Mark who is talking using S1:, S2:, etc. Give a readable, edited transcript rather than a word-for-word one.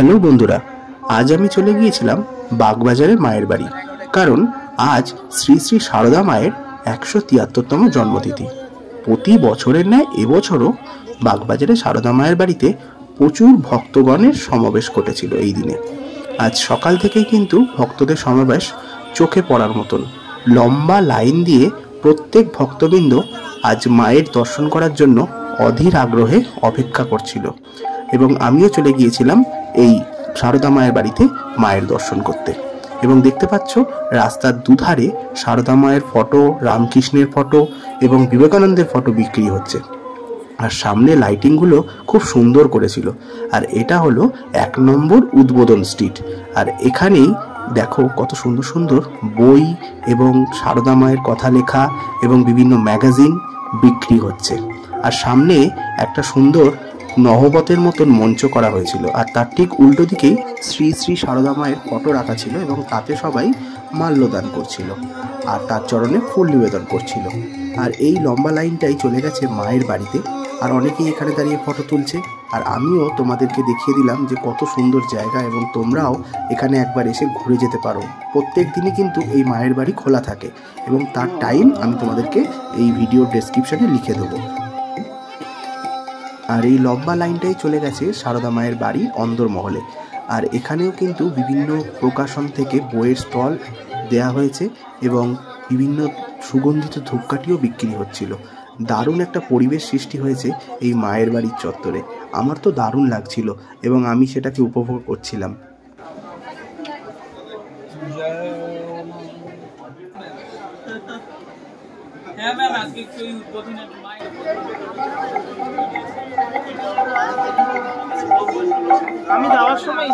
S1: Hello বন্ধুরা, আজ আমি চলে গিয়েছিলাম বাগবাজারে মায়ের বাড়ি। কারণ আজ শ্রী শ্রী সারদা মায়ের 173তম জন্মতিথি। প্রতি বছরের ন্যায় এবছরও বাগবাজারে সারদা মায়ের বাড়িতে প্রচুর ভক্তগণের সমাবেশ ঘটেছিল এই দিনে। আজ সকাল থেকেই কিন্তু ভক্তদের সমাবেশ চোখে পড়ার মতন। লম্বা লাইন দিয়ে প্রত্যেক ভক্তবৃন্দ আজ মায়ের দর্শন করার জন্য অধীর আগ্রহে অপেক্ষা করছিল, এবং আমিও চলে গিয়েছিলাম এই সারদা মায়ের বাড়িতে মায়ের দর্শন করতে। এবং দেখতে পাচ্ছ রাস্তার দুধারে সারদা মায়ের ফটো, রামকৃষ্ণের ফটো এবং বিবেকানন্দের ফটো বিক্রি হচ্ছে। আর সামনে লাইটিংগুলো খুব সুন্দর করেছিল। আর এটা হলো 1 নম্বর উদ্বোধন স্ট্রিট। আর এখানেই দেখো কত সুন্দর সুন্দর বই এবং সারদা মায়ের কথা লেখা এবং বিভিন্ন ম্যাগাজিন বিক্রি হচ্ছে। আর সামনে একটা সুন্দর নহবতের মতন মঞ্চ করা হয়েছিল, আর তার ঠিক উল্টো দিকেই শ্রী শ্রী সারদা মায়ের ফটো রাখা ছিল এবং তাতে সবাই মাল্যদান করছিল আর তার চরণে ফুল নিবেদন করছিল। আর এই লম্বা লাইনটাই চলে গেছে মায়ের বাড়িতে। আর অনেকেই এখানে দাঁড়িয়ে ফটো তুলছে। আর আমিও তোমাদেরকে দেখিয়ে দিলাম যে কত সুন্দর জায়গা, এবং তোমরাও এখানে একবার এসে ঘুরে যেতে পারো। প্রত্যেক দিনই কিন্তু এই মায়ের বাড়ি খোলা থাকে, এবং তার টাইম আমি তোমাদেরকে এই ভিডিও ডেসক্রিপশনে লিখে দেবো। আর এই লম্বা লাইনটাই চলে গেছে সারদা মায়ের বাড়ির অন্দরমহলে। আর এখানেও কিন্তু বিভিন্ন প্রকাশন থেকে বইয়ের স্টল দেয়া হয়েছে এবং বিভিন্ন সুগন্ধিত ধূপকাঠিও বিক্রি হচ্ছিল। দারুণ একটা পরিবেশ সৃষ্টি হয়েছে এই মায়ের বাড়ির চত্বরে। আমার তো দারুণ লাগছিল এবং আমি সেটাকে উপভোগ করছিলাম।
S2: আমি যাওয়ার সময়